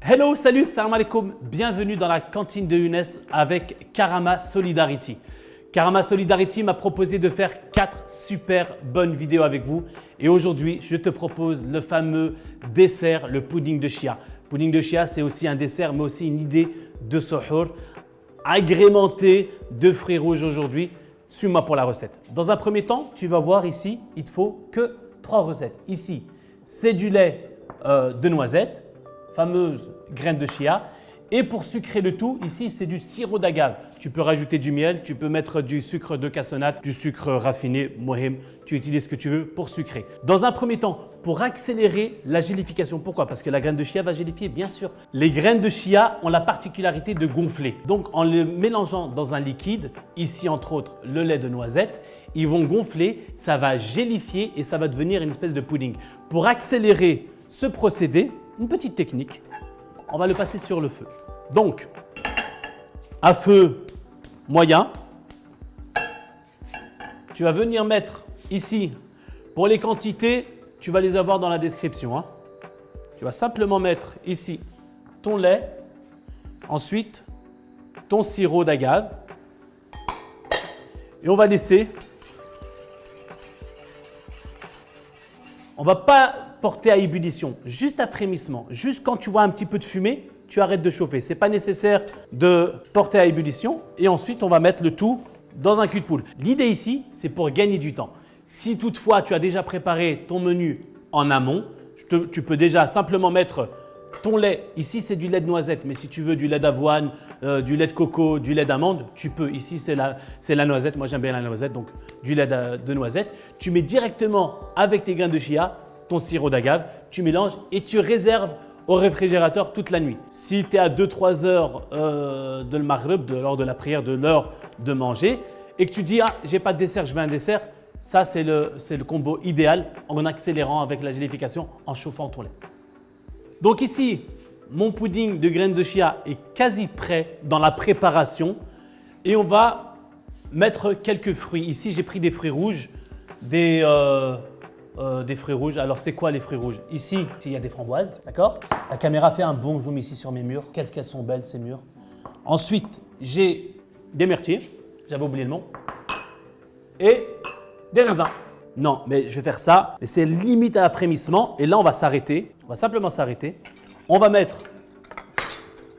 Hello, salut, salam alaikum. Bienvenue dans la cantine de Younes avec Karama Solidarity. Karama Solidarity m'a proposé de faire 4 super bonnes vidéos avec vous. Et aujourd'hui, je te propose le fameux dessert, le pudding de chia. Pudding de chia, c'est aussi un dessert, mais aussi une idée de suhoor agrémenté de fruits rouges aujourd'hui. Suis-moi pour la recette. Dans un premier temps, tu vas voir ici, il te faut que 3 recettes. Ici, c'est du lait de noisette, fameuse graine de chia. Et pour sucrer le tout, ici, c'est du sirop d'agave. Tu peux rajouter du miel, tu peux mettre du sucre de cassonade, du sucre raffiné, mohim. Tu utilises ce que tu veux pour sucrer. Dans un premier temps, pour accélérer la gélification. Pourquoi? Parce que la graine de chia va gélifier, bien sûr. Les graines de chia ont la particularité de gonfler. Donc, en le mélangeant dans un liquide, ici entre autres le lait de noisette, ils vont gonfler, ça va gélifier et ça va devenir une espèce de pudding. Pour accélérer ce procédé, une petite technique, on va le passer sur le feu. Donc, à feu moyen, tu vas venir mettre ici, pour les quantités, tu vas les avoir dans la description. Tu vas simplement mettre ici ton lait, ensuite ton sirop d'agave et on va laisser. On ne va pas porter à ébullition, juste à frémissement. Juste quand tu vois un petit peu de fumée, tu arrêtes de chauffer. Ce n'est pas nécessaire de porter à ébullition. Et ensuite, on va mettre le tout dans un cul de poule. L'idée ici, c'est pour gagner du temps. Si toutefois, tu as déjà préparé ton menu en amont, tu peux déjà simplement mettre ton lait. Ici, c'est du lait de noisette. Mais si tu veux du lait d'avoine, du lait de coco, du lait d'amande, tu peux. Ici, c'est la noisette. Moi, j'aime bien la noisette, donc du lait de noisette. Tu mets directement avec tes graines de chia, ton sirop d'agave, tu mélanges et tu réserves au réfrigérateur toute la nuit. Si tu es à 2-3 heures de le maghrib, lors de la prière, de l'heure de manger, et que tu dis « Ah, j'ai pas de dessert, je veux un dessert », ça c'est le combo idéal en accélérant avec la gélification, en chauffant ton lait. Donc ici, mon pudding de graines de chia est quasi prêt dans la préparation et on va mettre quelques fruits. Ici, j'ai pris des fruits rouges, des fruits rouges. Alors, c'est quoi les fruits rouges? Ici, il y a des framboises, d'accord? La caméra fait un bon zoom ici sur mes murs. Qu'est-ce qu'elles sont belles, ces murs. Ensuite, j'ai des myrtilles. J'avais oublié le nom. Et des raisins. Non, mais je vais faire ça. Mais c'est limite à frémissement. Et là, on va s'arrêter. On va simplement s'arrêter. On va mettre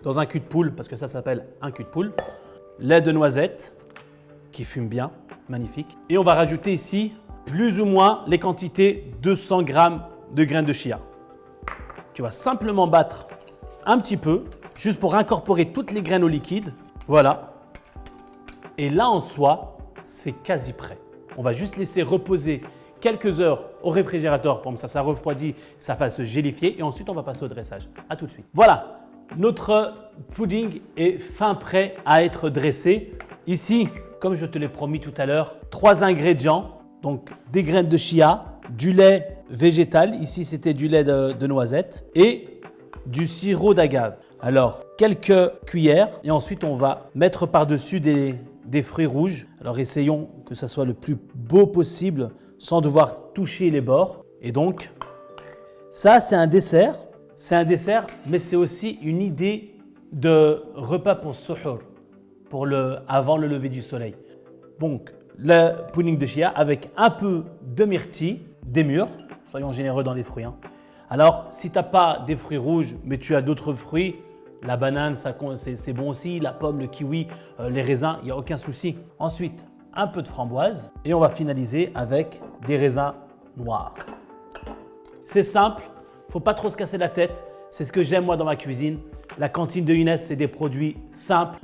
dans un cul de poule, parce que ça s'appelle un cul de poule, lait de noisette qui fume bien, magnifique. Et on va rajouter ici plus ou moins les quantités 200 g de graines de chia. Tu vas simplement battre un petit peu, juste pour incorporer toutes les graines au liquide. Voilà. Et là, en soi, c'est quasi prêt. On va juste laisser reposer quelques heures au réfrigérateur pour que ça refroidit, ça fasse gélifier. Et ensuite, on va passer au dressage. À tout de suite. Voilà, notre pudding est fin prêt à être dressé. Ici, comme je te l'ai promis tout à l'heure, 3 ingrédients. Donc, des graines de chia, du lait végétal, ici c'était du lait de noisette et du sirop d'agave. Alors, quelques cuillères et ensuite on va mettre par-dessus des fruits rouges. Alors, essayons que ça soit le plus beau possible sans devoir toucher les bords. Et donc, ça c'est un dessert. C'est un dessert, mais c'est aussi une idée de repas pour suhoor, avant le lever du soleil. Donc, le pudding de chia avec un peu de myrtille, des mûres, soyons généreux dans les fruits. Alors, si tu n'as pas des fruits rouges, mais tu as d'autres fruits, la banane, c'est bon aussi, la pomme, le kiwi, les raisins, il n'y a aucun souci. Ensuite, un peu de framboise et on va finaliser avec des raisins noirs. C'est simple, il ne faut pas trop se casser la tête. C'est ce que j'aime moi dans ma cuisine. La cantine de Younes, c'est des produits simples,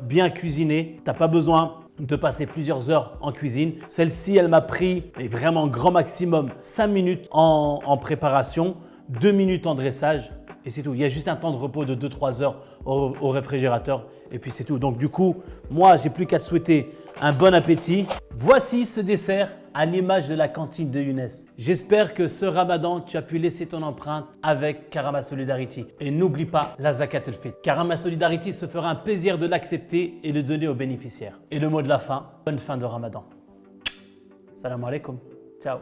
bien cuisinés. Tu n'as pas besoin de passer plusieurs heures en cuisine. Celle-ci, elle m'a pris, mais vraiment grand maximum, 5 minutes en préparation, 2 minutes en dressage et c'est tout. Il y a juste un temps de repos de 2-3 heures au réfrigérateur et puis c'est tout. Donc du coup, moi, j'ai plus qu'à te souhaiter un bon appétit. Voici ce dessert à l'image de la cantine de Younes. J'espère que ce Ramadan, tu as pu laisser ton empreinte avec Karama Solidarity. Et n'oublie pas la Zakat al-Fitr. Karama Solidarity se fera un plaisir de l'accepter et de donner aux bénéficiaires. Et le mot de la fin, bonne fin de Ramadan. Salam alaikum. Ciao.